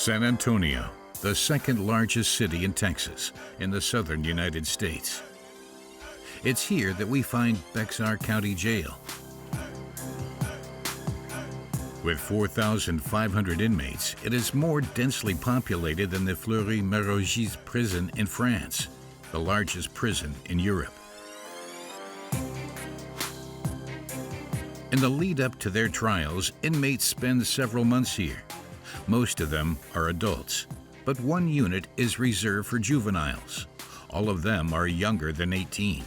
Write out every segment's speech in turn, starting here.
San Antonio, the second largest city in Texas, in the southern United States. It's here that we find Bexar County Jail. With 4,500 inmates, it is more densely populated than the Fleury-Mérogis prison in France, the largest prison in Europe. In the lead-up to their trials, inmates spend several months here. Most of them are adults, but one unit is reserved for juveniles. All of them are younger than 18.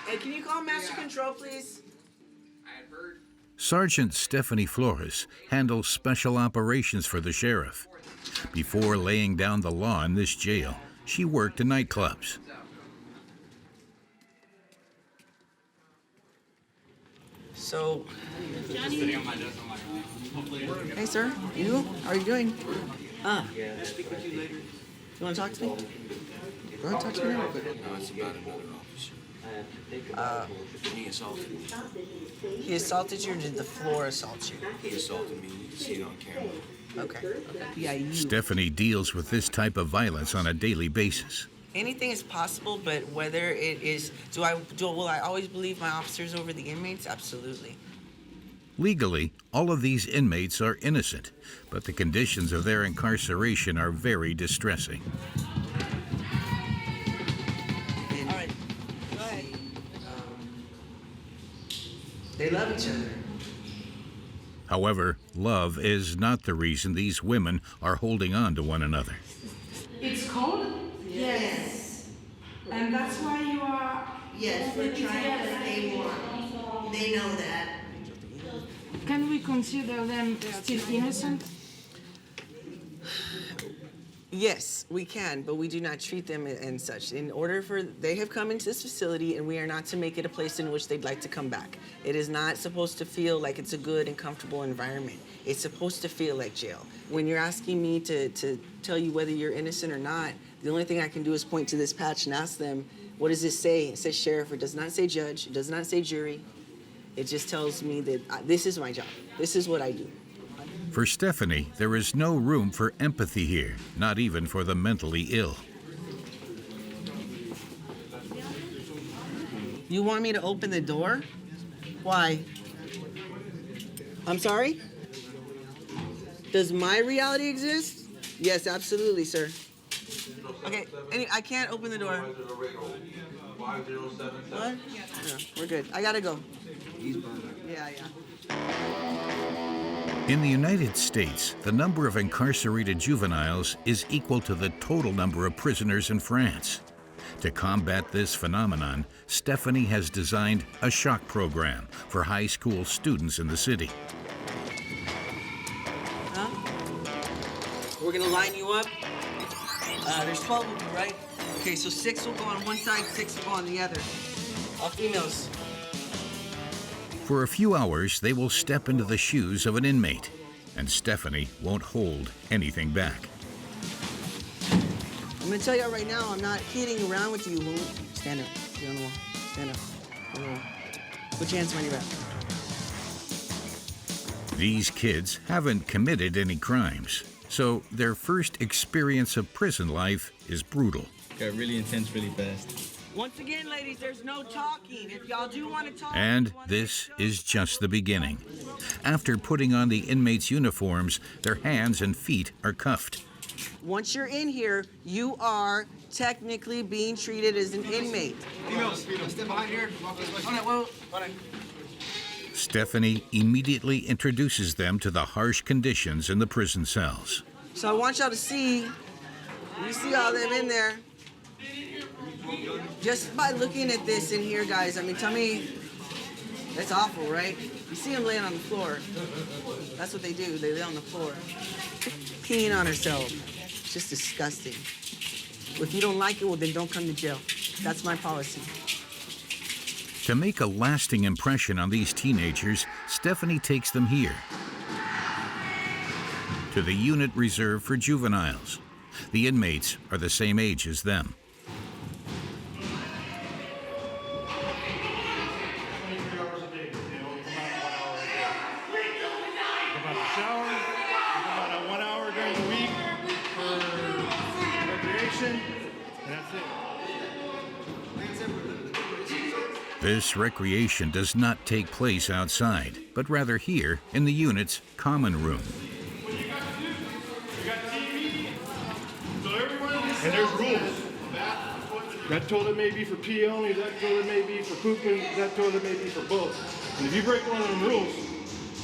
Hey, can you call Master Control, please? I had heard. Sergeant Stephanie Flores handles special operations for the sheriff. Before laying down the law in this jail, she worked in nightclubs. So, Sitting on my desk on my hey, sir, how are you doing? Can I speak with you later? You want to talk to me? Go ahead, talk to me now. No, it's about another officer. He assaulted me. He assaulted you, or did the floor assault you? He assaulted me. You can see it on camera. Okay. Yeah, you. Stephanie deals with this type of violence on a daily basis. Anything is possible, but whether it is, will I always believe my officers over the inmates? Absolutely. Legally, all of these inmates are innocent, but the conditions of their incarceration are very distressing. All right, go ahead. They love each other. However, love is not the reason these women are holding on to one another. It's cold? Yes. And that's why you are... Yes, we're trying to stay warm. They know that. Can we consider them still innocent? Yes, we can, but we do not treat them and such. In order for, they have come into this facility and we are not to make it a place in which they'd like to come back. It is not supposed to feel like it's a good and comfortable environment. It's supposed to feel like jail. When you're asking me to tell you whether you're innocent or not, the only thing I can do is point to this patch and ask them, what does this say? It says sheriff, it does not say judge, it does not say jury. It just tells me that this is my job. This is what I do. For Stephanie, there is no room for empathy here, not even for the mentally ill. You want me to open the door? Why? I'm sorry? Does my reality exist? Yes, absolutely, sir. Okay, I can't open the door. What? No, we're good. I gotta go. Yeah. In the United States, the number of incarcerated juveniles is equal to the total number of prisoners in France. To combat this phenomenon, Stephanie has designed a shock program for high school students in the city. Huh? We're gonna line you up. There's 12 of you, right? Okay, so 6 will go on one side, 6 will go on the other. All females. For a few hours, they will step into the shoes of an inmate, and Stephanie won't hold anything back. I'm gonna tell you right now, I'm not kidding around with you. Stand up. Get on the wall. Stand up. On the wall. Put your hands behind your back. These kids haven't committed any crimes, so their first experience of prison life is brutal. Got really intense really fast. Once again, ladies, there's no talking. If y'all do want to talk... And this is just the beginning. After putting on the inmates' uniforms, their hands and feet are cuffed. Once you're in here, you are technically being treated as an inmate. Step behind here. Hold on. Stephanie immediately introduces them to the harsh conditions in the prison cells. So I want y'all to see, you see all them in there. Just by looking at this in here, guys, I mean, tell me, that's awful, right? You see them laying on the floor. That's what they do, they lay on the floor. Peeing on herself. It's just disgusting. If you don't like it, well, then don't come to jail. That's my policy. To make a lasting impression on these teenagers, Stephanie takes them here to the unit reserved for juveniles. The inmates are the same age as them. This recreation does not take place outside, but rather here in the unit's common room. And there's rules. That toilet may be for pee only, that toilet may be for pooping, that toilet may be for both. And if you break one of them rules,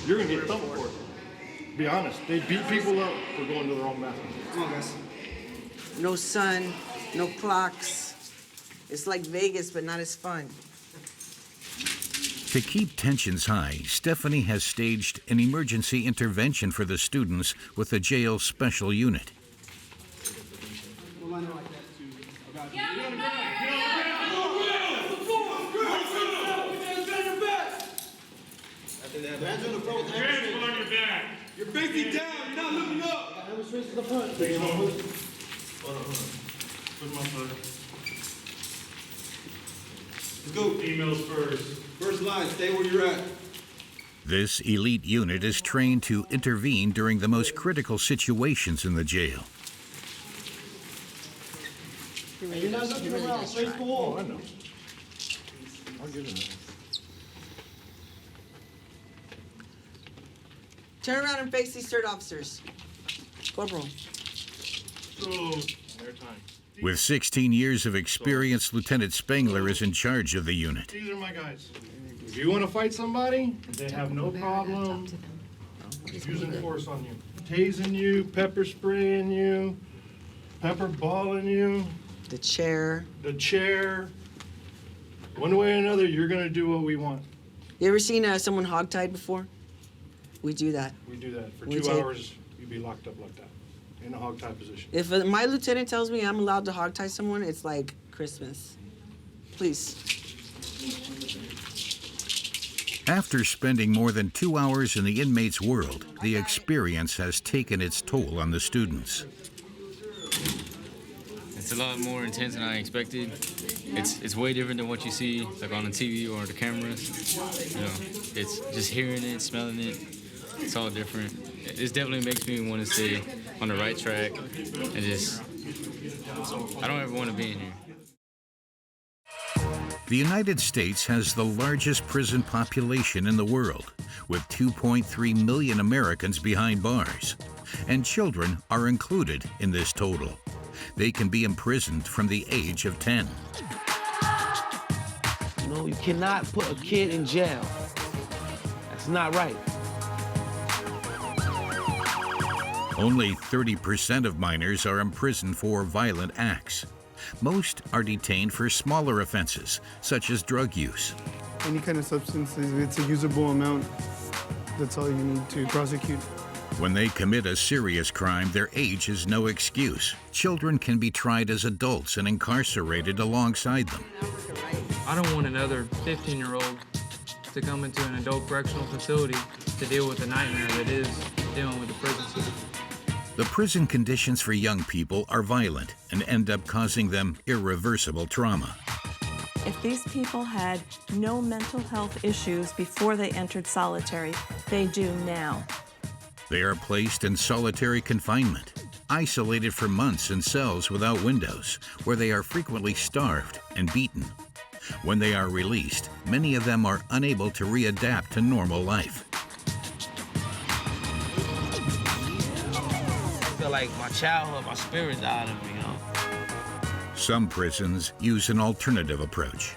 you're gonna get thumped for it. Be honest, they beat people up for going to the wrong bathroom. Come on, guys. No sun, no clocks. It's like Vegas, but not as fun. To keep tensions high, Stephanie has staged an emergency intervention for the students with the jail's special unit. Hands on the front with the hands on your back. You're facing down, you're not looking up. Hands straight to the front. Hold on. Put them on side. Let's go. Females first. First line, stay where you're at. This elite unit is trained to intervene during the most critical situations in the jail. Hey, you're not looking around, face the wall. I know. I'll give it a minute. Turn around and face these third officers. Corporal. With 16 years of experience, Lieutenant Spangler is in charge of the unit. These are my guys. If you want to fight somebody, they have no problem using force on you. Tasing you, pepper spraying you, pepper balling you. The chair. The chair. One way or another, you're going to do what we want. You ever seen someone hogtied before? We do that. We do that. For 2 hours, you'd be locked up like that, in a hog-tie position. If my lieutenant tells me I'm allowed to hog tie someone, it's like Christmas. Please. After spending more than 2 hours in the inmate's world, the experience has taken its toll on the students. It's a lot more intense than I expected. It's way different than what you see like on the TV or the cameras. You know, it's just hearing it, smelling it. It's all different. It definitely makes me want to stay on the right track and just, I don't ever want to be in here. The United States has the largest prison population in the world, with 2.3 million Americans behind bars. And children are included in this total. They can be imprisoned from the age of 10. You know, you cannot put a kid in jail. That's not right. Only 30% of minors are imprisoned for violent acts. Most are detained for smaller offenses, such as drug use. Any kind of substance, it's a usable amount. That's all you need to prosecute. When they commit a serious crime, their age is no excuse. Children can be tried as adults and incarcerated alongside them. I don't want another 15-year-old to come into an adult correctional facility to deal with the nightmare that is dealing with the prison system. The prison conditions for young people are violent and end up causing them irreversible trauma. If these people had no mental health issues before they entered solitary, they do now. They are placed in solitary confinement, isolated for months in cells without windows, where they are frequently starved and beaten. When they are released, many of them are unable to readapt to normal life. I feel like my childhood, my spirit died of me, you know. Some prisons use an alternative approach.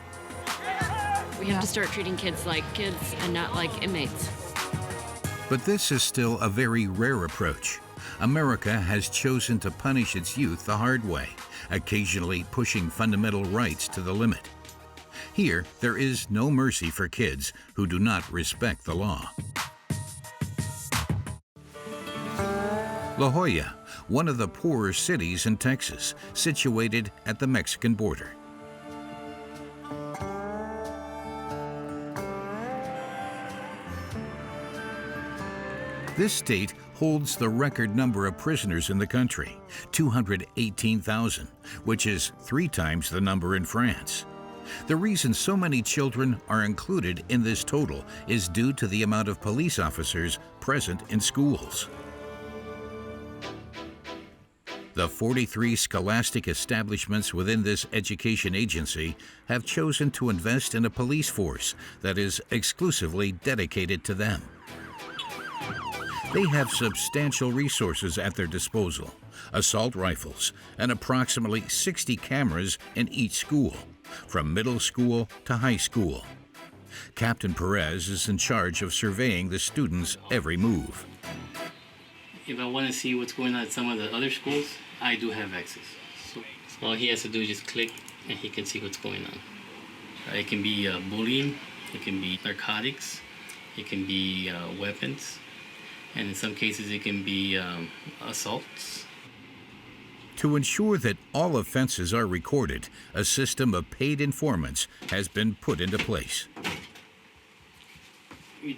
We have to start treating kids like kids and not like inmates. But this is still a very rare approach. America has chosen to punish its youth the hard way, occasionally pushing fundamental rights to the limit. Here, there is no mercy for kids who do not respect the law. La Jolla, one of the poorer cities in Texas, situated at the Mexican border. This state holds the record number of prisoners in the country, 218,000, which is 3 times the number in France. The reason so many children are included in this total is due to the amount of police officers present in schools. The 43 scholastic establishments within this education agency have chosen to invest in a police force that is exclusively dedicated to them. They have substantial resources at their disposal, assault rifles, and approximately 60 cameras in each school, from middle school to high school. Captain Perez is in charge of surveying the students' every move. If I want to see what's going on at some of the other schools, I do have access. So all he has to do is just click and he can see what's going on. It can be bullying, it can be narcotics, it can be weapons, and in some cases it can be assaults. To ensure that all offenses are recorded, a system of paid informants has been put into place. We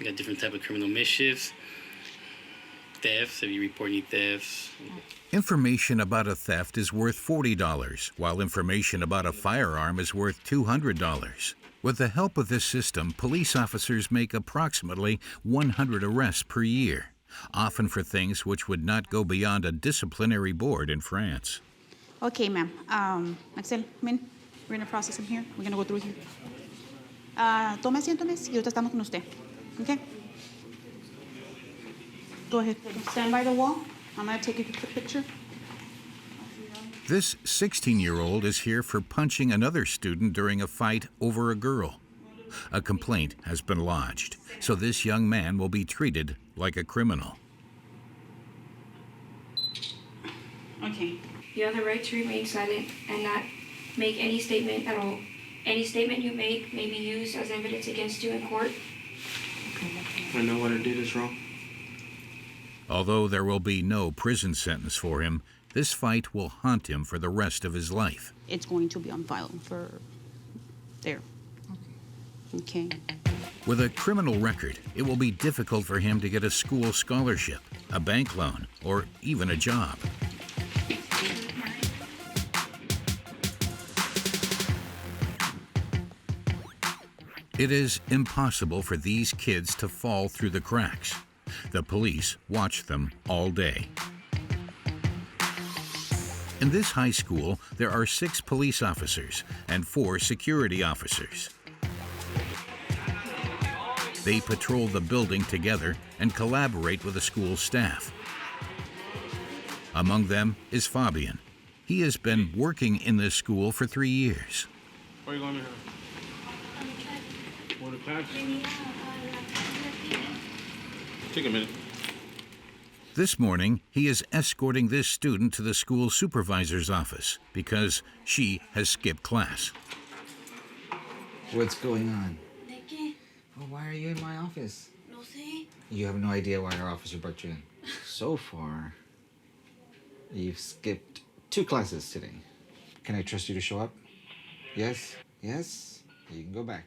got different type of criminal mischiefs, thefts, if you report any thefts. Information about a theft is worth $40, while information about a firearm is worth $200. With the help of this system, police officers make approximately 100 arrests per year, often for things which would not go beyond a disciplinary board in France. Okay, ma'am. Axel, Min, we're going to process him here. We're going to go through here. Tome asiento, miss, y ahorita estamos con usted. Okay? Go ahead. Stand by the wall. I'm going to take a quick picture. This 16-year-old is here for punching another student during a fight over a girl. A complaint has been lodged, so this young man will be treated like a criminal. Okay. You have the right to remain silent and not make any statement at all. Any statement you make may be used as evidence against you in court. I know what I did is wrong. Although there will be no prison sentence for him, this fight will haunt him for the rest of his life. It's going to be on file for there. Okay. With a criminal record, it will be difficult for him to get a school scholarship, a bank loan, or even a job. It is impossible for these kids to fall through the cracks. The police watch them all day. In this high school, there are 6 police officers and 4 security officers. They patrol the building together and collaborate with the school staff. Among them is Fabian. He has been working in this school for 3 years. Where are you going to here? Want to class? Take a minute. This morning, he is escorting this student to the school supervisor's office because she has skipped class. What's going on? Well, why are you in my office? No sé. You have no idea why our officer brought you in. So far, you've skipped 2 classes today. Can I trust you to show up? Yes? Yes? You can go back.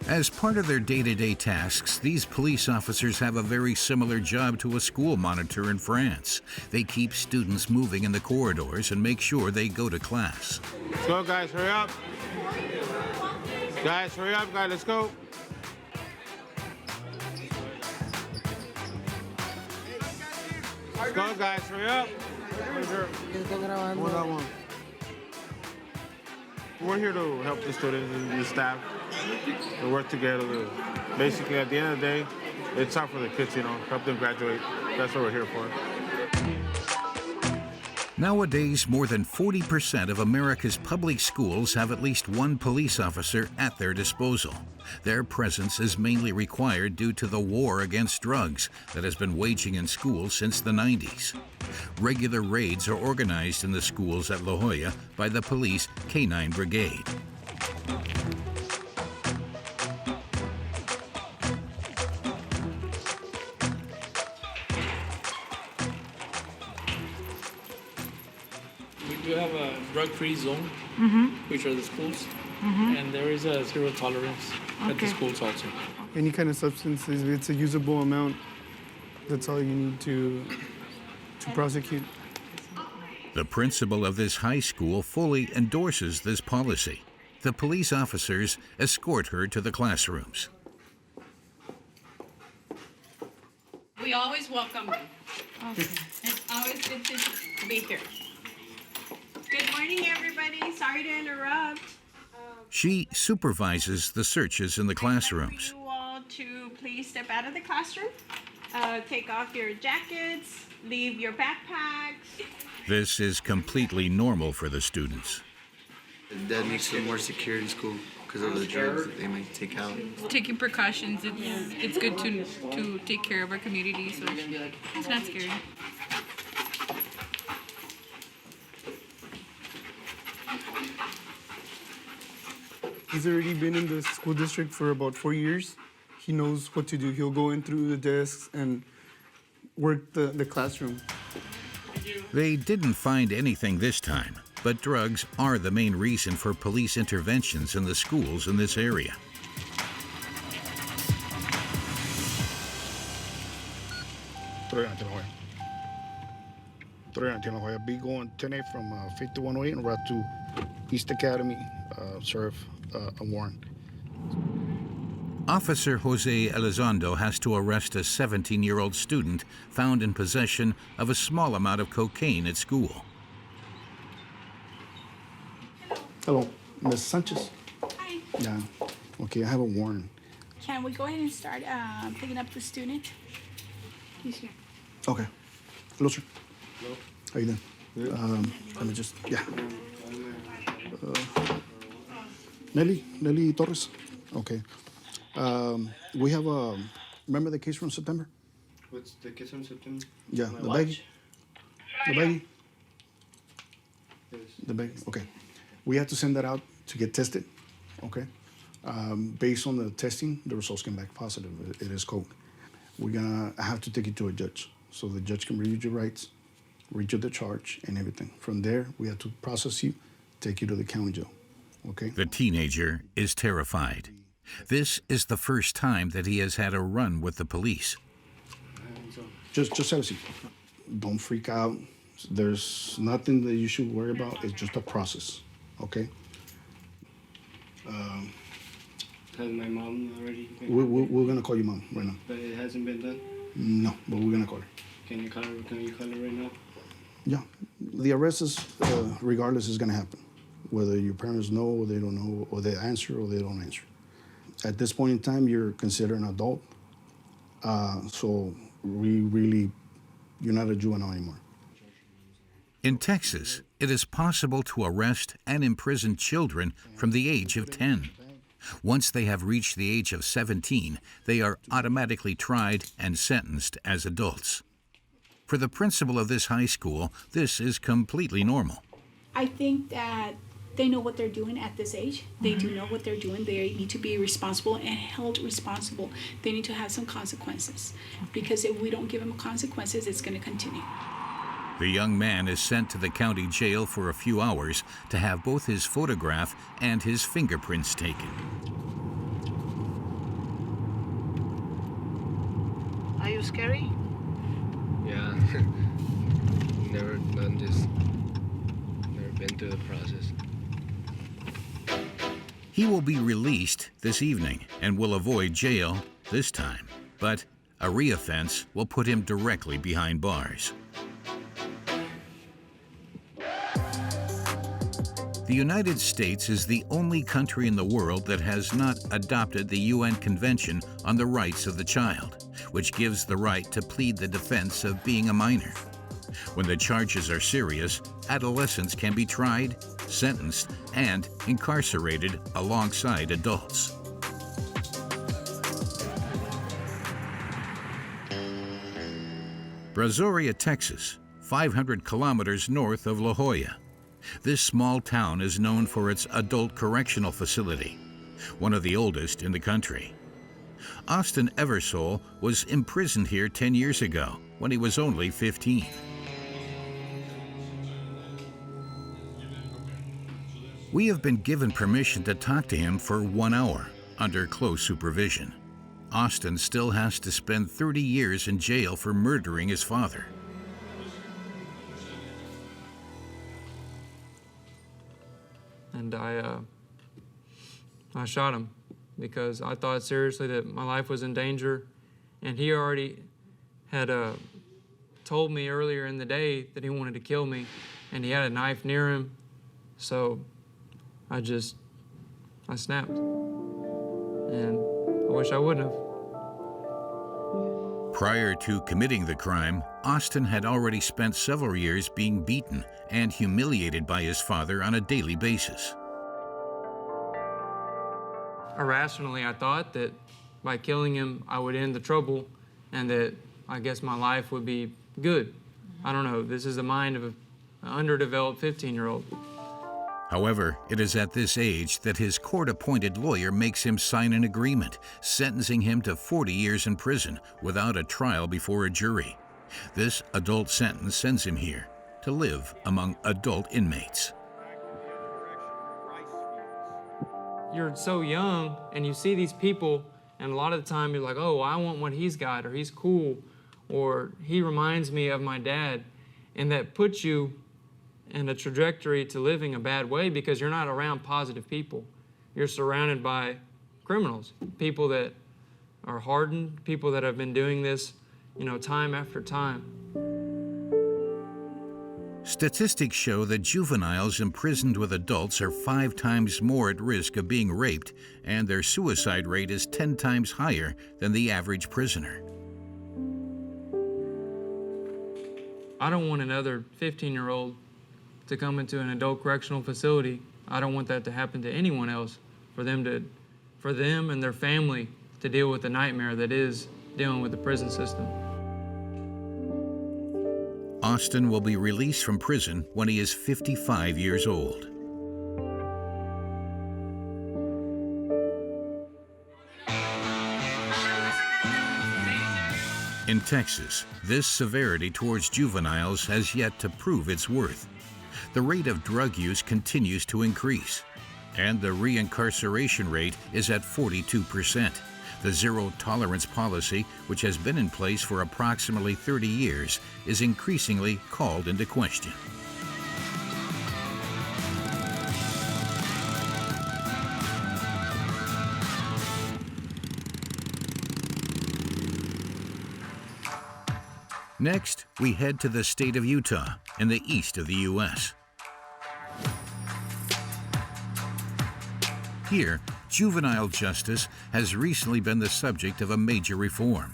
As part of their day-to-day tasks, these police officers have a very similar job to a school monitor in France. They keep students moving in the corridors and make sure they go to class. Let's go, guys. Hurry up. Guys, hurry up, guys. Let's go. Let's go, guys. Hurry up. One. We're here to help the students and the staff to work together. Basically, at the end of the day, it's out for the kids, help them graduate. That's what we're here for. Nowadays, more than 40% of America's public schools have at least one police officer at their disposal. Their presence is mainly required due to the war against drugs that has been waging in schools since the 90s. Regular raids are organized in the schools at La Jolla by the police Canine Brigade. We do have a drug-free zone, which are the schools, and there is a zero tolerance at the schools also. Any kind of substance, it's a usable amount That's all you need to prosecute. The principal of this high school fully endorses this policy. The police officers escort her to the classrooms. We always welcome them. Okay. It's always good to be here. Good morning, everybody. Sorry to interrupt. She supervises the searches in the classrooms. You all to please step out of the classroom. Take off your jackets. Leave your backpacks. This is completely normal for the students. That makes it more secure in school because of the drugs that they might take out. Taking precautions, it's good to take care of our community, so it's not scary. He's already been in the school district for about 4 years. He knows what to do. He'll go in through the desks and work the classroom. They didn't find anything this time, but drugs are the main reason for police interventions in the schools in this area. I'll be going today from 5108 and route to East Academy, serve a warrant. Officer Jose Elizondo has to arrest a 17-year-old student found in possession of a small amount of cocaine at school. Hello, Ms. Sanchez. Hi. Yeah. Okay, I have a warrant. Can we go ahead and start picking up the student? He's here. Okay. Hello, sir. Hello. How you doing? Let me just, yeah. Nelly Torres. Okay. We have remember the case from September? What's the case from September? Yeah, My the watch? baggie. The baggie. The baggie. Okay. We had to send that out to get tested. Okay. Based on the testing, the results came back positive. It is coke. We're gonna have to take it to a judge, so the judge can review your rights, read you the charge, and everything. From there, we have to process you, take you to the county jail. Okay. The teenager is terrified. This is the first time that he has had a run with the police. Just have a seat. Don't freak out. There's nothing that you should worry about. It's just a process. Okay. Has my mom already been We're gonna call your mom right now. But it hasn't been done? No, but we're gonna call her. Can you call her right now? Yeah. The arrest is, regardless, is gonna happen. Whether your parents know or they don't know, or they answer or they don't answer. At this point in time, you're considered an adult. So you're not a juvenile anymore. In Texas, it is possible to arrest and imprison children from the age of 10. Once they have reached the age of 17, they are automatically tried and sentenced as adults. For the principal of this high school, this is completely normal. I think that they know what they're doing at this age. They do know what they're doing. They need to be responsible and held responsible. They need to have some consequences, because if we don't give them consequences, it's going to continue. The young man is sent to the county jail for a few hours to have both his photograph and his fingerprints taken. Are you scary? Yeah. Never done this. Never been through the process. He will be released this evening and will avoid jail this time, but a reoffense will put him directly behind bars. The United States is the only country in the world that has not adopted the UN Convention on the Rights of the Child, which gives the right to plead the defense of being a minor. When the charges are serious, adolescents can be tried, sentenced, and incarcerated alongside adults. Brazoria, Texas, 500 kilometers north of La Jolla. This small town is known for its adult correctional facility, one of the oldest in the country. Austin Eversole was imprisoned here 10 years ago when he was only 15. We have been given permission to talk to him for 1 hour under close supervision. Austin still has to spend 30 years in jail for murdering his father. And I shot him because I thought seriously that my life was in danger, and he already had told me earlier in the day that he wanted to kill me, and he had a knife near him, so I snapped, and I wish I wouldn't have. Prior to committing the crime, Austin had already spent several years being beaten and humiliated by his father on a daily basis. Irrationally, I thought that by killing him, I would end the trouble and that I guess my life would be good. I don't know, this is the mind of an underdeveloped 15-year-old. However, it is at this age that his court-appointed lawyer makes him sign an agreement, sentencing him to 40 years in prison without a trial before a jury. This adult sentence sends him here to live among adult inmates. You're so young and you see these people, and a lot of the time you're like, oh, I want what he's got, or he's cool, or he reminds me of my dad, and that puts you in a trajectory to living a bad way because you're not around positive people. You're surrounded by criminals, people that are hardened, people that have been doing this, time after time. Statistics show that juveniles imprisoned with adults are 5 times more at risk of being raped, and their suicide rate is 10 times higher than the average prisoner. I don't want another 15-year-old to come into an adult correctional facility. I don't want that to happen to anyone else, for them and their family to deal with the nightmare that is dealing with the prison system. Austin will be released from prison when he is 55 years old. In Texas, this severity towards juveniles has yet to prove its worth. The rate of drug use continues to increase, and the reincarceration rate is at 42%. The zero-tolerance policy, which has been in place for approximately 30 years, is increasingly called into question. Next, we head to the state of Utah in the east of the U.S. Here, juvenile justice has recently been the subject of a major reform.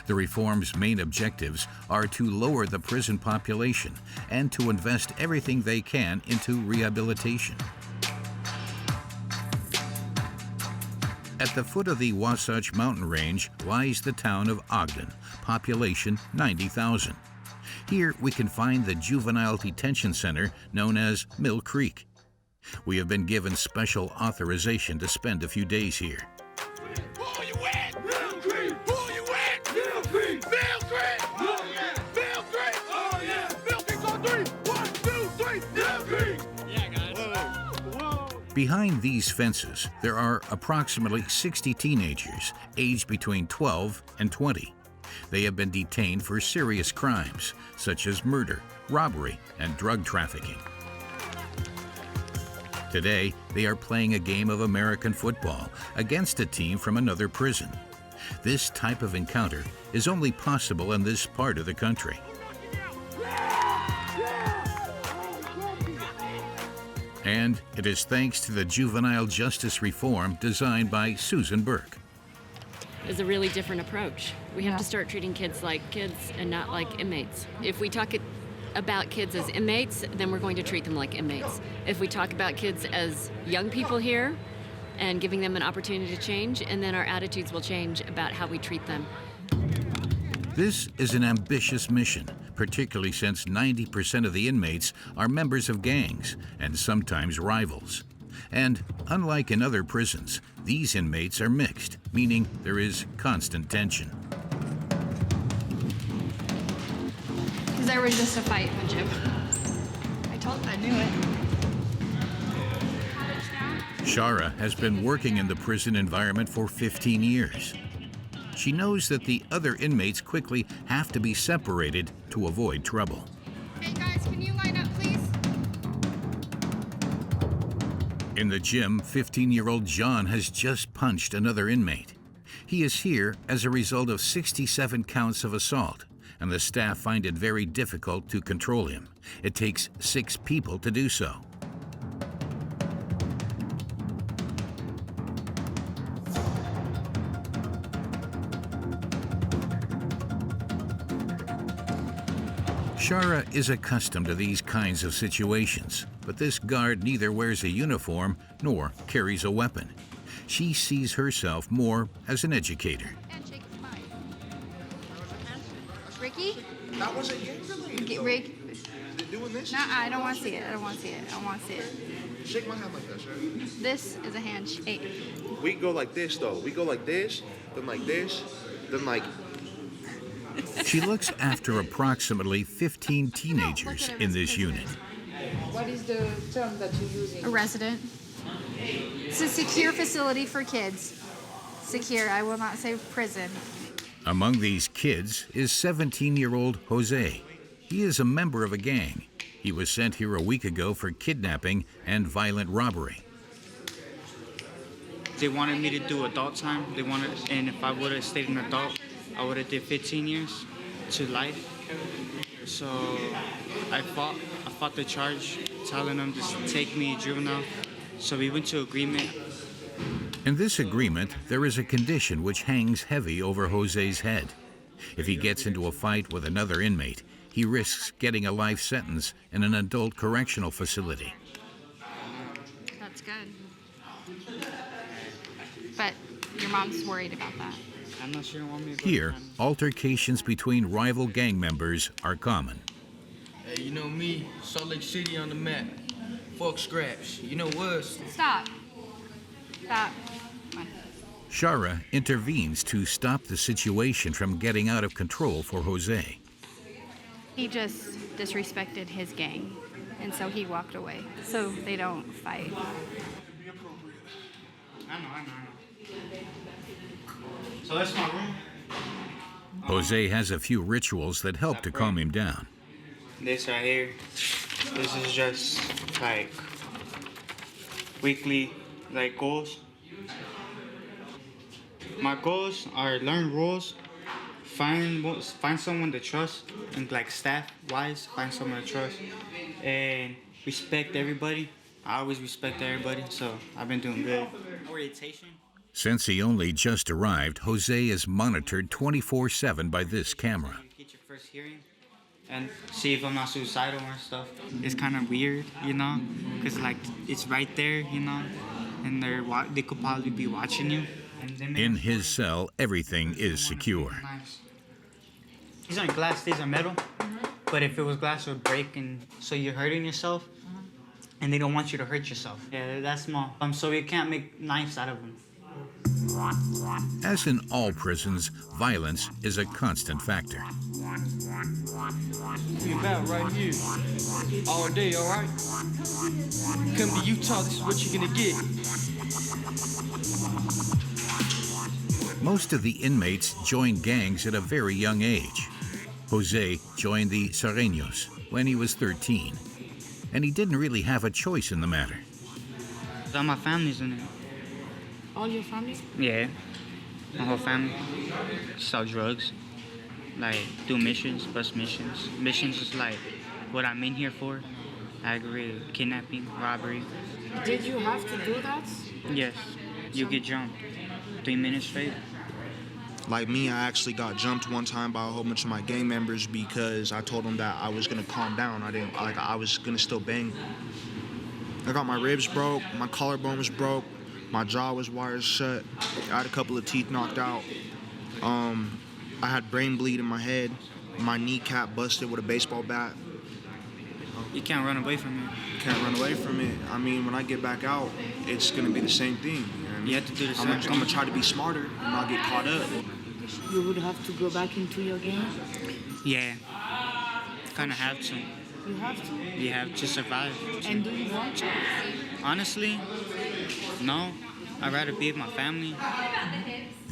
The reform's main objectives are to lower the prison population and to invest everything they can into rehabilitation. At the foot of the Wasatch Mountain Range lies the town of Ogden, population 90,000. Here we can find the juvenile detention center known as Mill Creek. We have been given special authorization to spend a few days here. Pull you in! Mill Creek! Pull you in! Mill Creek! Mill Creek! Oh yeah! Mill Creek! Oh yeah! Mill Creek on 3! 1, 2, 3! Mill Creek! Yeah, guys. Whoa! Behind these fences, there are approximately 60 teenagers aged between 12 and 20. They have been detained for serious crimes, such as murder, robbery, and drug trafficking. Today, they are playing a game of American football against a team from another prison. This type of encounter is only possible in this part of the country. And it is thanks to the juvenile justice reform designed by Susan Burke. It's a really different approach. We have to start treating kids like kids and not like inmates. If we talk about kids as inmates, then we're going to treat them like inmates. If we talk about kids as young people here and giving them an opportunity to change, and then our attitudes will change about how we treat them. This is an ambitious mission, particularly since 90% of the inmates are members of gangs and sometimes rivals. And unlike in other prisons, these inmates are mixed, meaning there is constant tension. Because there was just a fight in the gym. I knew it. Shara has been working in the prison environment for 15 years. She knows that the other inmates quickly have to be separated to avoid trouble. Hey guys, can you line up, please? In the gym, 15-year-old John has just punched another inmate. He is here as a result of 67 counts of assault, and the staff find it very difficult to control him. It takes 6 people to do so. Shara is accustomed to these kinds of situations, but this guard neither wears a uniform nor carries a weapon. She sees herself more as an educator. Ricky? That wasn't gang related. Rick? Doing this? Nah, I don't want to see it. I don't want to see it. I don't want to see it. Shake my hand like that, sir. This is a handshake. We go like this, though. We go like this, then like... She looks after approximately 15 teenagers in this unit. What is the term that you're using? A resident. It's a secure facility for kids. Secure, I will not say prison. Among these kids is 17-year-old Jose. He is a member of a gang. He was sent here a week ago for kidnapping and violent robbery. They wanted me to do adult time. And if I would have stayed an adult, I would have did 15 years to life. So I fought the charge, telling them to take me juvenile. So we went to agreement. In this agreement, there is a condition which hangs heavy over Jose's head. If he gets into a fight with another inmate, he risks getting a life sentence in an adult correctional facility. That's good. But your mom's worried about that. I'm not sure you want me to go. Here, altercations between rival gang members are common. Hey, you know me, Salt Lake City on the map. Fuck scraps. You know what? Stop. Stop. Shara intervenes to stop the situation from getting out of control for Jose. He just disrespected his gang, and so he walked away. So they don't fight. I know. So that's my room. Jose has a few rituals that help to calm him down. This right here, this is just like weekly goals. My goals are learn rules, find someone to trust, and staff-wise, find someone to trust, and respect everybody. I always respect everybody, so I've been doing good. Orientation. Since he only just arrived, Jose is monitored 24/7 by this camera. Get your first hearing and see if I'm not suicidal or stuff. It's kind of weird, because it's right there, and they could probably be watching you. In his cell, everything is secure. These aren't glass, these are metal. But if it was glass, it would break, and so you're hurting yourself, and they don't want you to hurt yourself. Yeah, that's small. So you can't make knives out of them. As in all prisons, violence is a constant factor. We about right here. All day, all right? Come to Utah, this is what you're gonna get. Most of the inmates join gangs at a very young age. Jose joined the Sereños when he was 13, and he didn't really have a choice in the matter. All my family's in it. All your family? Yeah, my whole family. Sell drugs, do missions, bus missions. Missions is what I'm in here for. Aggravated kidnapping, robbery. Did you have to do that? Yes, you get jumped 3 minutes straight. Like me, I actually got jumped one time by a whole bunch of my gang members because I told them that I was gonna calm down. I was gonna still bang. I got my ribs broke, my collarbone was broke, my jaw was wired shut. I had a couple of teeth knocked out. I had brain bleed in my head. My kneecap busted with a baseball bat. You can't run away from it. Can't run away from it. I mean, when I get back out, it's gonna be the same thing. You know what I mean? You have to do the same I'm gonna try to be smarter and not get caught up. You would have to go back into your game? Yeah, kind of have to. You have to? You have to survive. And do you want to? Honestly, no. I'd rather be with my family.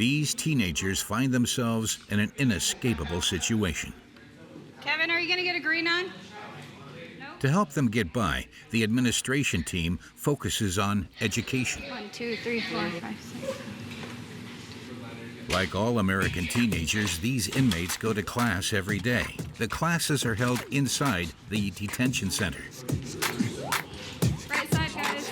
These teenagers find themselves in an inescapable situation. Kevin, are you gonna get a green on? To help them get by, the administration team focuses on education. 1, 2, 3, 4, 5, 6. Like all American teenagers, these inmates go to class every day. The classes are held inside the detention center. Right side, guys.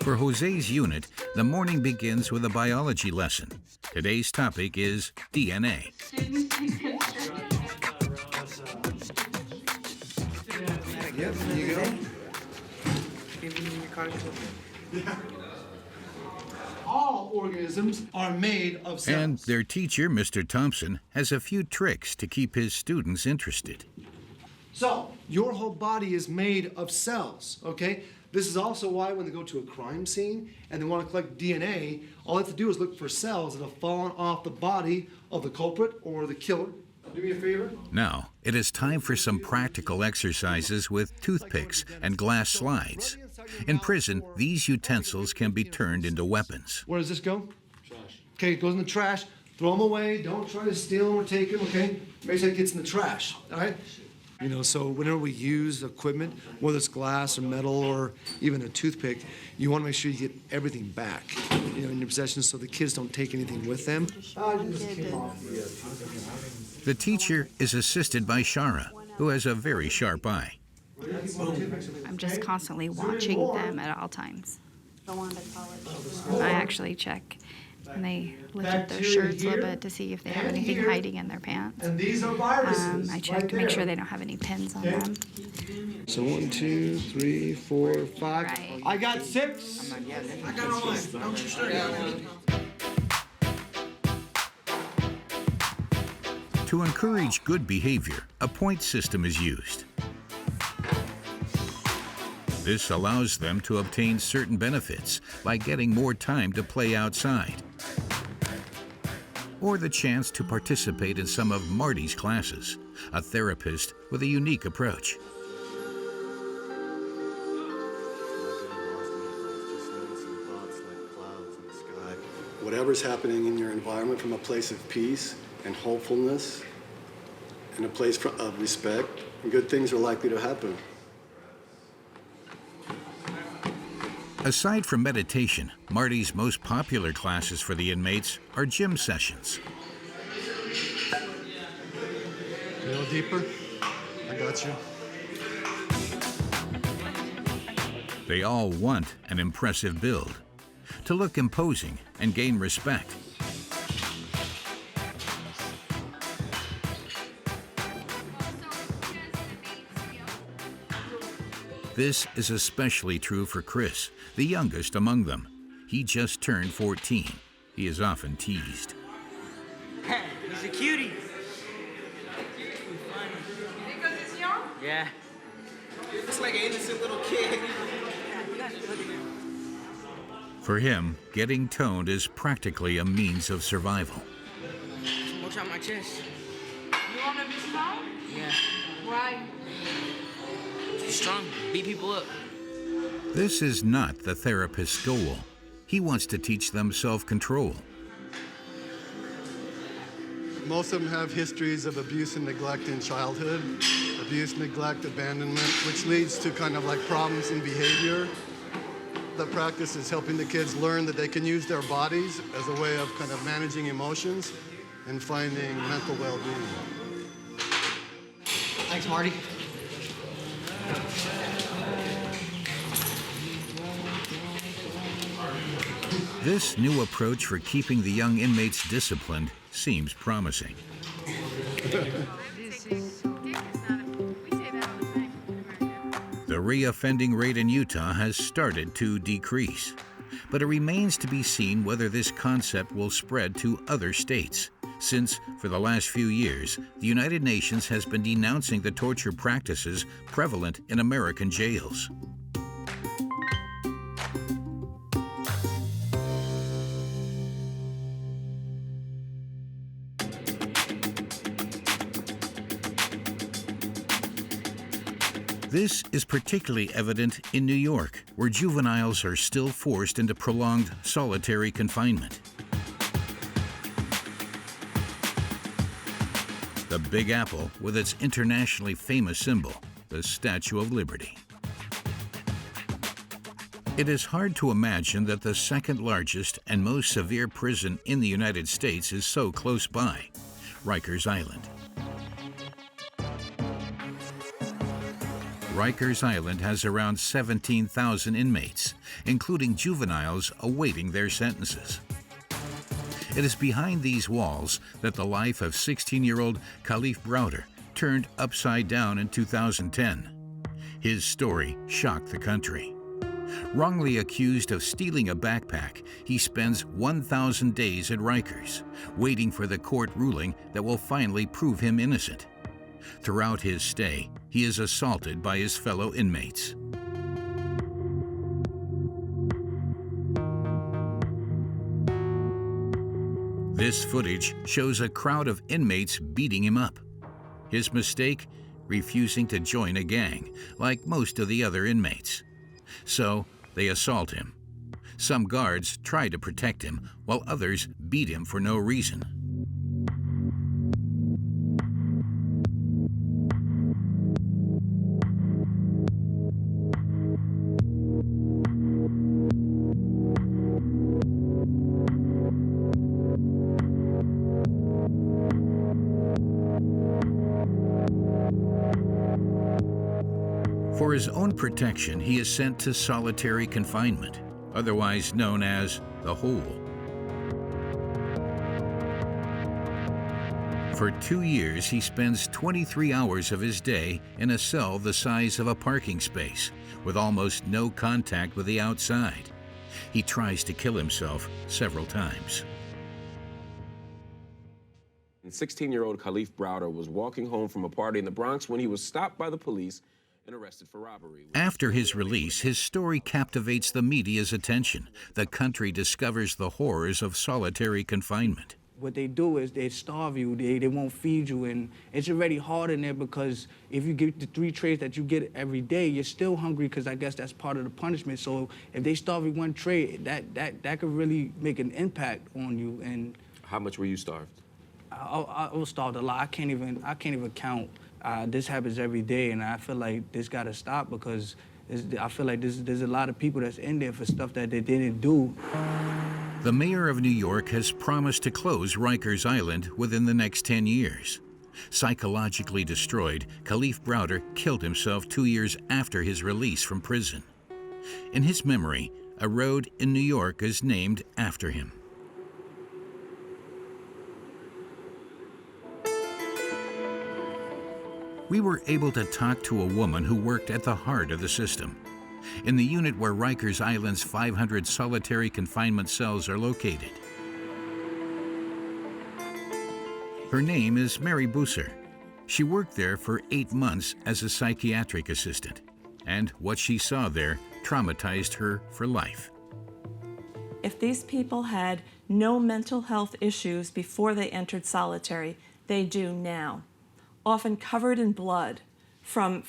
For Jose's unit, the morning begins with a biology lesson. Today's topic is DNA. Yep, here you go. Give me your card. All organisms are made of cells. And their teacher, Mr. Thompson, has a few tricks to keep his students interested. So, your whole body is made of cells, okay? This is also why when they go to a crime scene and they want to collect DNA, all they have to do is look for cells that have fallen off the body of the culprit or the killer. Do me a favor. Now, it is time for some practical exercises with toothpicks and glass slides. In prison, these utensils can be turned into weapons. Where does this go? Trash. Okay, it goes in the trash. Throw them away. Don't try to steal them or take them, okay? Make sure it gets in the trash, all right? You know, so whenever we use equipment, whether it's glass or metal or even a toothpick, you want to make sure you get everything back, you know, in your possession so the kids don't take anything with them. The teacher is assisted by Shara, who has a very sharp eye. I'm just constantly watching them at all times. I actually check, and they lift up their shirts a little bit to see if they have anything hiding in their pants. I check to make sure they don't have any pins on them. So 1, 2, 3, 4, 5. Right. I got 6. I got 1. Don't you start. To encourage good behavior, a point system is used. This allows them to obtain certain benefits by getting more time to play outside, or the chance to participate in some of Marty's classes, a therapist with a unique approach. Whatever's happening in your environment from a place of peace and hopefulness and a place of respect, good things are likely to happen. Aside from meditation, Marty's most popular classes for the inmates are gym sessions. A little deeper. I got you. They all want an impressive build, to look imposing and gain respect. This is especially true for Chris, the youngest among them. He just turned 14. He is often teased. He's a cutie. Because it's young? Yeah. It's like an innocent little kid. For him, getting toned is practically a means of survival. Watch out my chest. You want to be strong? Yeah. Why? Strong. Beat people up. This is not the therapist's goal. He wants to teach them self-control. Most of them have histories of abuse and neglect in childhood, abuse, neglect, abandonment, which leads to kind of like problems in behavior. The practice is helping the kids learn that they can use their bodies as a way of kind of managing emotions and finding mental well-being. Thanks, Marty. This new approach for keeping the young inmates disciplined seems promising. The reoffending rate in Utah has started to decrease, but it remains to be seen whether this concept will spread to other states, since for the last few years, the United Nations has been denouncing the torture practices prevalent in American jails. This is particularly evident in New York, where juveniles are still forced into prolonged solitary confinement. Big Apple with its internationally famous symbol, the Statue of Liberty. It is hard to imagine that the second largest and most severe prison in the United States is so close by, Rikers Island. Rikers Island has around 17,000 inmates, including juveniles awaiting their sentences. It is behind these walls that the life of 16-year-old Khalief Browder turned upside down in 2010. His story shocked the country. Wrongly accused of stealing a backpack, he spends 1,000 days at Rikers, waiting for the court ruling that will finally prove him innocent. Throughout his stay, he is assaulted by his fellow inmates. This footage shows a crowd of inmates beating him up. His mistake? Refusing to join a gang, like most of the other inmates. So they assault him. Some guards try to protect him, while others beat him for no reason. For his own protection, he is sent to solitary confinement, otherwise known as the hole. For 2 years, he spends 23 hours of his day in a cell the size of a parking space, with almost no contact with the outside. He tries to kill himself several times. 16-year-old Khalief Browder was walking home from a party in the Bronx when he was stopped by the police and arrested for robbery. After his release, his story captivates the media's attention. The country discovers the horrors of solitary confinement. What they do is they starve you, they won't feed you, and it's already hard in there because if you get the 3 trays that you get every day, you're still hungry because I guess that's part of the punishment. So if they starve you 1 tray, that could really make an impact on you. And how much were you starved? I was starved a lot. I can't even count. This happens every day, and I feel like this got to stop because I feel like there's a lot of people that's in there for stuff that they didn't do. The mayor of New York has promised to close Rikers Island within the next 10 years. Psychologically destroyed, Khalief Browder killed himself 2 years after his release from prison. In his memory, a road in New York is named after him. We were able to talk to a woman who worked at the heart of the system, in the unit where Rikers Island's 500 solitary confinement cells are located. Her name is Mary Busser. She worked there for 8 months as a psychiatric assistant, and what she saw there traumatized her for life. If these people had no mental health issues before they entered solitary, they do now. Often covered in blood from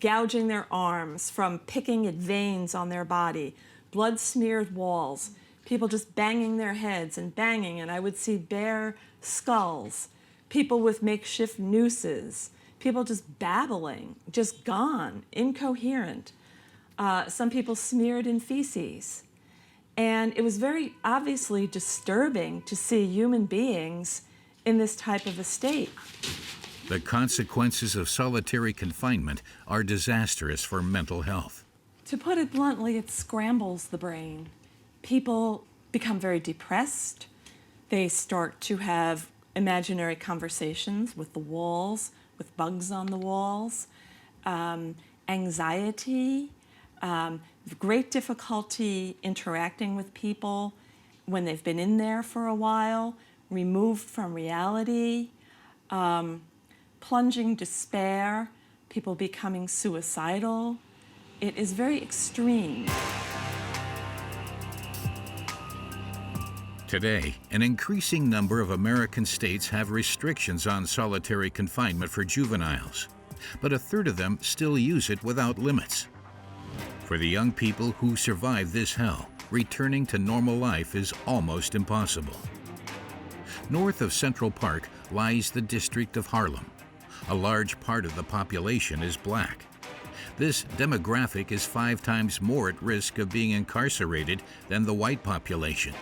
gouging their arms, from picking at veins on their body, blood-smeared walls, people just banging their heads and banging, and I would see bare skulls, people with makeshift nooses, people just babbling, just gone, incoherent, some people smeared in feces. And it was very obviously disturbing to see human beings in this type of a state. The consequences of solitary confinement are disastrous for mental health. To put it bluntly, it scrambles the brain. People become very depressed. They start to have imaginary conversations with the walls, with bugs on the walls, anxiety, great difficulty interacting with people when they've been in there for a while, removed from reality, plunging despair, people becoming suicidal. It is very extreme. Today, an increasing number of American states have restrictions on solitary confinement for juveniles, but a third of them still use it without limits. For the young people who survive this hell, returning to normal life is almost impossible. North of Central Park lies the district of Harlem. A large part of the population is black. This demographic is 5 times more at risk of being incarcerated than the white population.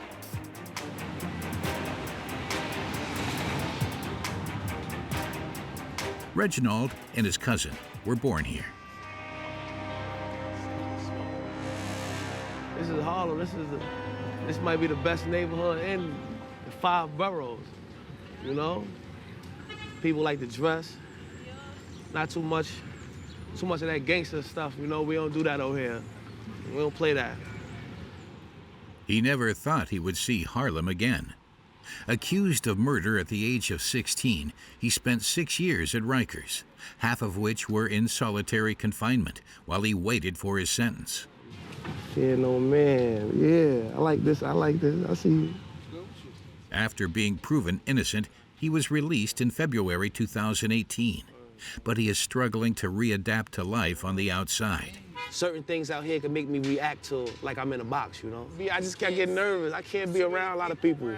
Reginald and his cousin were born here. This is Harlem. This might be the best neighborhood in the 5 boroughs. You know, people like to dress. Not too much of that gangster stuff. You know, we don't do that over here. We don't play that. He never thought he would see Harlem again. Accused of murder at the age of 16, he spent 6 years at Rikers, half of which were in solitary confinement while he waited for his sentence. Yeah, no man. Yeah, I like this. I see you. After being proven innocent, he was released in February 2018, but he is struggling to readapt to life on the outside. Certain things out here can make me react to like I'm in a box, you know? I just can't get nervous. I can't be around a lot of people.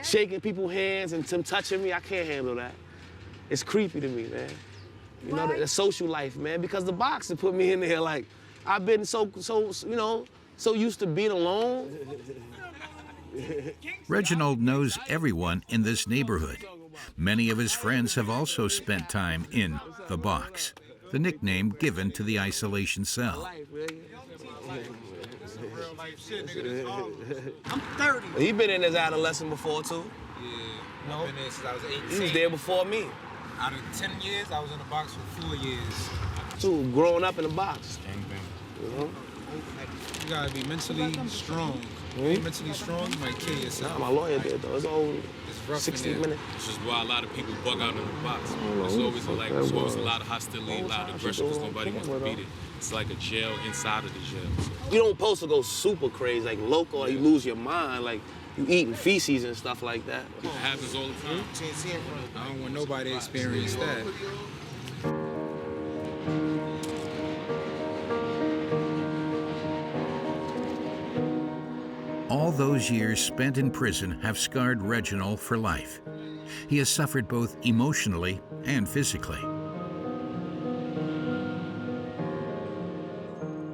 Shaking people's hands and them touching me, I can't handle that. It's creepy to me, man. You know, the social life, man, because the box has put me in there like, I've been so used to being alone. Reginald knows everyone in this neighborhood. Many of his friends have also spent time in the box, the nickname given to the isolation cell. I'm 30. He been in his adolescent before, too. Yeah, I've been there since I was 18. He was there before me. Out of 10 years, I was in the box for 4 years. Too, growing up in the box. You know? You gotta be mentally strong. When you're mentally strong, you might kill yourself. My lawyer did, though. It's all rough 60 minutes. This is why a lot of people bug out in the box. There's always a lot of hostility, a lot of aggression because nobody wants to beat it. It's like a jail inside of the jail. You don't supposed to go super crazy, like local, or you lose your mind, like you eating feces and stuff like that. It happens all the time. I don't want nobody to experience that. All those years spent in prison have scarred Reginald for life. He has suffered both emotionally and physically,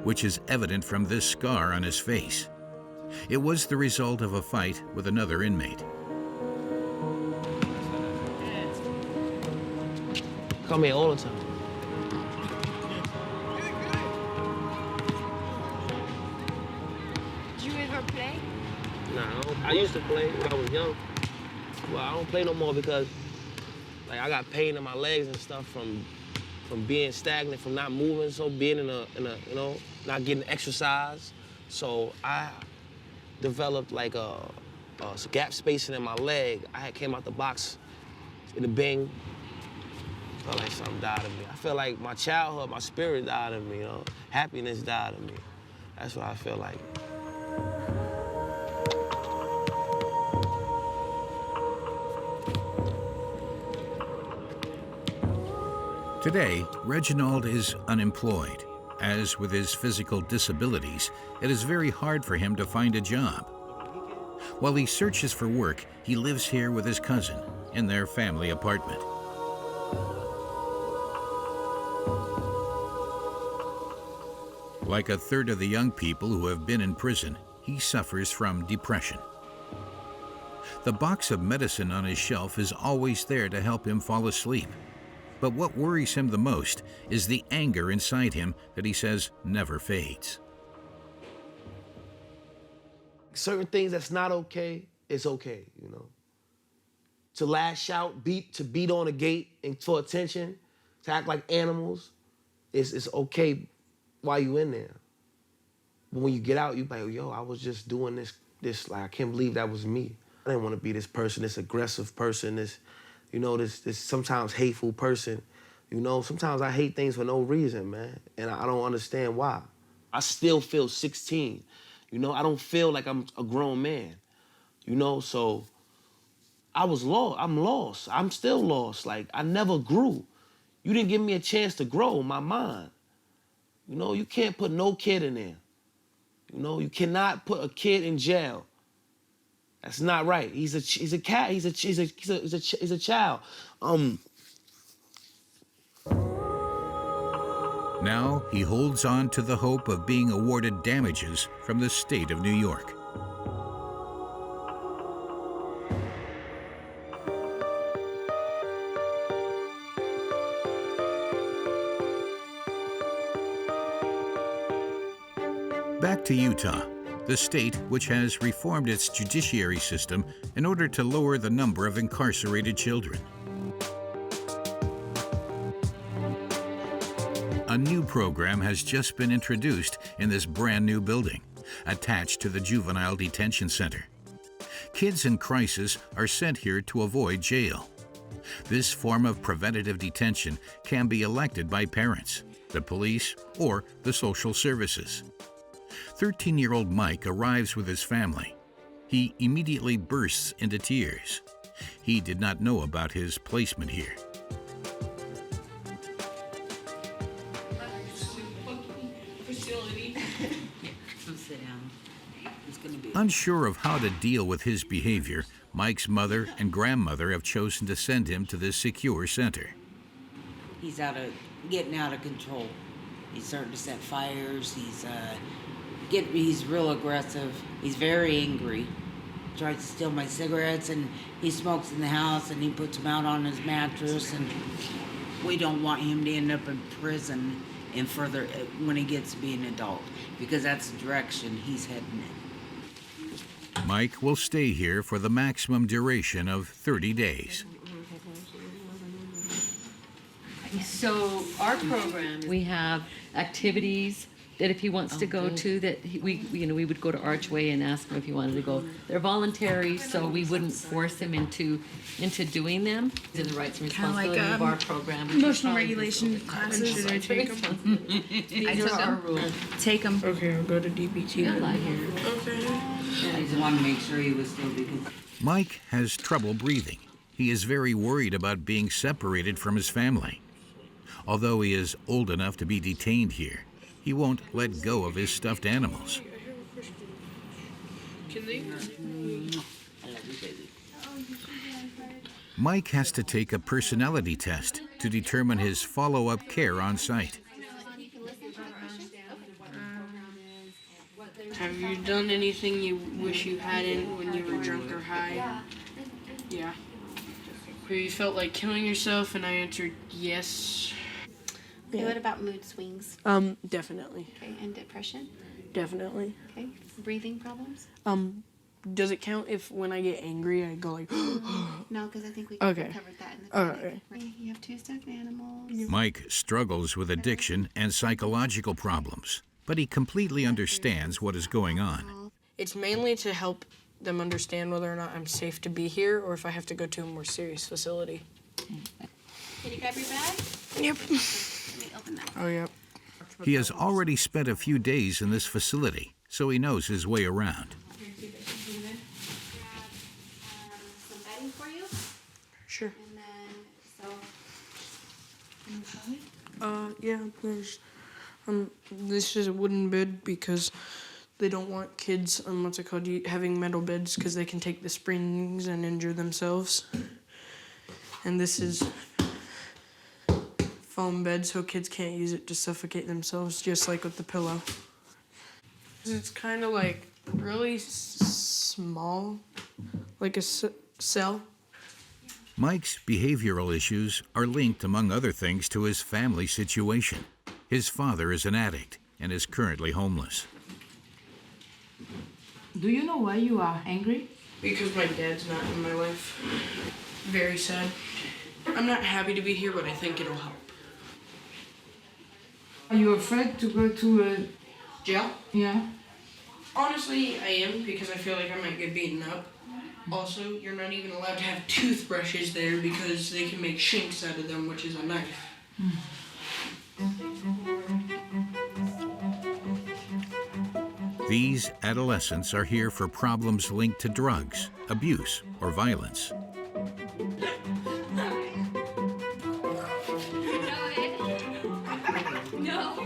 which is evident from this scar on his face. It was the result of a fight with another inmate. Come here all the time. Do you ever play? Nah, I used to play when I was young. Well, I don't play no more because like I got pain in my legs and stuff from being stagnant, from not moving, so being in a you know, not getting exercise. So I developed like a gap spacing in my leg. I had came out the box in a bang. Felt like something died of me. I feel like my childhood, my spirit died of me, you know. Happiness died of me. That's what I feel like. Today, Reginald is unemployed. As with his physical disabilities, it is very hard for him to find a job. While he searches for work, he lives here with his cousin in their family apartment. Like a third of the young people who have been in prison, he suffers from depression. The box of medicine on his shelf is always there to help him fall asleep. But what worries him the most is the anger inside him that he says never fades. Certain things that's not okay, it's okay, you know. To lash out, to beat on a gate and for attention, to act like animals, it's okay while you in there. But when you get out, you like, yo, I was just doing this, like, I can't believe that was me. I didn't want to be this person, this aggressive person, this, you know, this sometimes hateful person. You know, sometimes I hate things for no reason, man, and I don't understand why. I still feel 16. You know, I don't feel like I'm a grown man. You know, so I was lost. I'm lost. I'm still lost. Like, I never grew. You didn't give me a chance to grow in my mind. You know, you can't put no kid in there. You know, you cannot put a kid in jail That's not right. He's a cat. He's a child. Now he holds on to the hope of being awarded damages from the state of New York. Back to Utah, the state which has reformed its judiciary system in order to lower the number of incarcerated children. A new program has just been introduced in this brand new building, attached to the Juvenile Detention Center. Kids in crisis are sent here to avoid jail. This form of preventative detention can be elected by parents, the police, or the social services. 13-year-old Mike arrives with his family. He immediately bursts into tears. He did not know about his placement here. Unsure of how to deal with his behavior, Mike's mother and grandmother have chosen to send him to this secure center. He's getting out of control. He's starting to set fires. He's real aggressive. He's very angry. Tries to steal my cigarettes, and he smokes in the house, and he puts them out on his mattress, and we don't want him to end up in prison and further when he gets to be an adult, because that's the direction he's heading in. Mike will stay here for the maximum duration of 30 days. So our program, we have activities that if he wants to go to, that we would go to Archway and ask him if he wanted to go. They're voluntary, so we wouldn't force him into doing them. These are the rights and responsibilities of our program. Emotional regulation classes. Should I take them? These are our rules. Take them. Okay, I'll go to DBT. I'll lie here. Okay. I just wanted to make sure he was still because Mike has trouble breathing. He is very worried about being separated from his family. Although he is old enough to be detained here, he won't let go of his stuffed animals. Mike has to take a personality test to determine his follow-up care on site. Have you done anything you wish you hadn't when you were drunk or high? Yeah. Have you felt like killing yourself? And I answered yes. Okay, what about mood swings? Definitely. Okay, and depression? Definitely. Okay, breathing problems? Does it count if when I get angry I go like No, because I think we Okay. covered that in the Okay. You have 2 stuffed animals. Mike struggles with addiction and psychological problems, but he completely understands what is going on. It's mainly to help them understand whether or not I'm safe to be here or if I have to go to a more serious facility. Can you grab your bag? Yep. Let me open that. Oh, yep. He has already spent a few days in this facility, so he knows his way around. Some bedding for you? Sure. And then, can you show me? Yeah, there's, this is a wooden bed because they don't want kids, having metal beds because they can take the springs and injure themselves. And this is foam bed so kids can't use it to suffocate themselves, just like with the pillow. It's kind of like really small, like a cell. Mike's behavioral issues are linked, among other things, to his family situation. His father is an addict and is currently homeless. Do you know why you are angry? Because my dad's not in my life. Very sad. I'm not happy to be here, but I think it'll help. Are you afraid to go to jail? Yeah. Honestly, I am, because I feel like I might get beaten up. Also, you're not even allowed to have toothbrushes there because they can make shanks out of them, which is a knife. These adolescents are here for problems linked to drugs, abuse, or violence.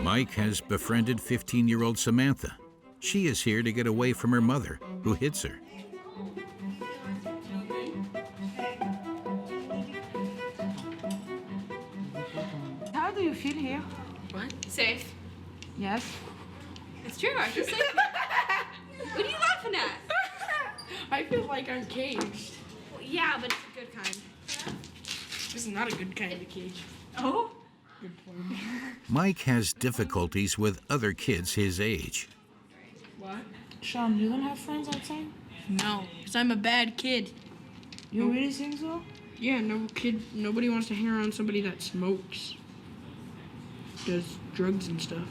Mike has befriended 15-year-old Samantha. She is here to get away from her mother, who hits her. What? Safe. Yes. It's true. I feel safe. What are you laughing at? I feel like I'm caged. Well, yeah, but it's a good kind. This is not a good kind of cage. Oh? Good point. Mike has difficulties with other kids his age. What? Sean, you don't have friends outside? No, because I'm a bad kid. You really think so? Yeah, nobody wants to hang around somebody that smokes. Does drugs and stuff.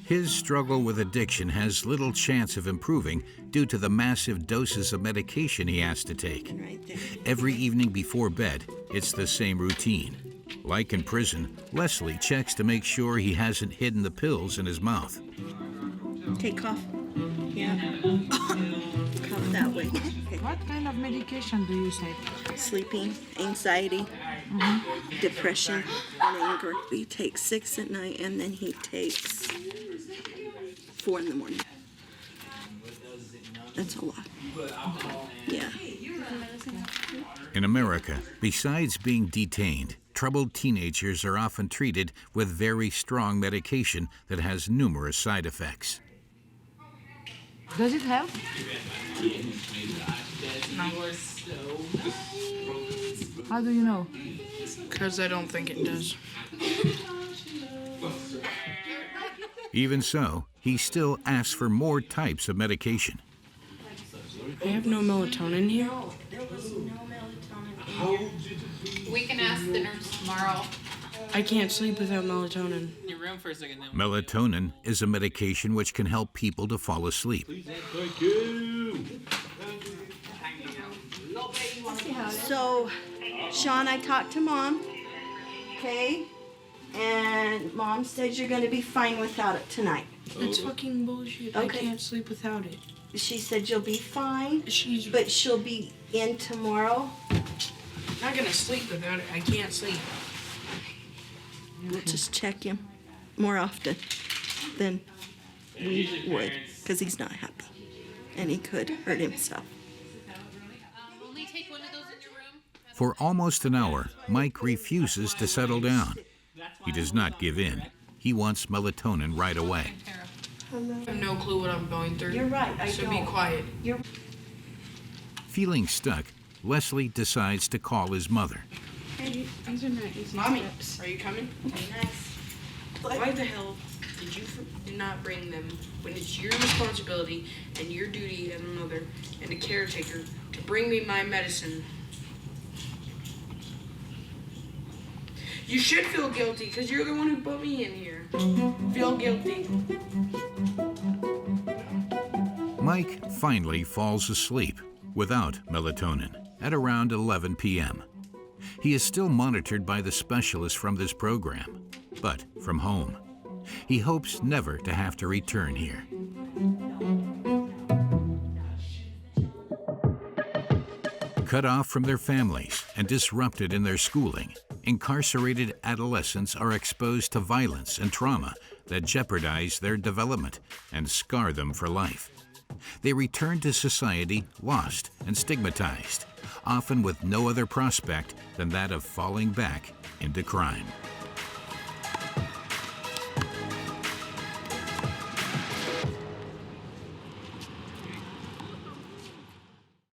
His struggle with addiction has little chance of improving due to the massive doses of medication he has to take. Every evening before bed, it's the same routine. Like in prison, Leslie checks to make sure he hasn't hidden the pills in his mouth. Okay, cough. Yeah. Cough that way. Okay. What kind of medication do you take? Sleeping, anxiety, depression, and anger. He takes 6 at night, and then he takes 4 in the morning. That's a lot. Yeah. In America, besides being detained, troubled teenagers are often treated with very strong medication that has numerous side effects. Does it help? No. How do you know? Because I don't think it does. Even so, he still asks for more types of medication. I have no melatonin here. We can ask the nurse tomorrow. I can't sleep without melatonin. Your room for a second. Melatonin is a medication which can help people to fall asleep. Thank you. So, Sean, I talked to Mom, okay? And Mom said you're going to be fine without it tonight. That's fucking bullshit. Okay. I can't sleep without it. She said you'll be fine, but she'll be in tomorrow. I'm not gonna sleep without it. I can't sleep. We'll just check him more often than we would, because he's not happy, and he could hurt himself. Only take one of those in your room. For almost an hour, Mike refuses to settle down. He does not give in. He wants melatonin right away. I have no clue what I'm going through. You're right, I so don't. be quiet. Feeling stuck, Leslie decides to call his mother. Hey, these are nice. Mommy, are you coming? Nice. Why the hell did you not bring them when it's your responsibility and your duty as a mother and a caretaker to bring me my medicine? You should feel guilty because you're the one who put me in here. Feel guilty. Mike finally falls asleep without melatonin at around 11 p.m. He is still monitored by the specialist from this program, but from home. He hopes never to have to return here. Cut off from their families and disrupted in their schooling, incarcerated adolescents are exposed to violence and trauma that jeopardize their development and scar them for life. They return to society lost and stigmatized, often with no other prospect than that of falling back into crime.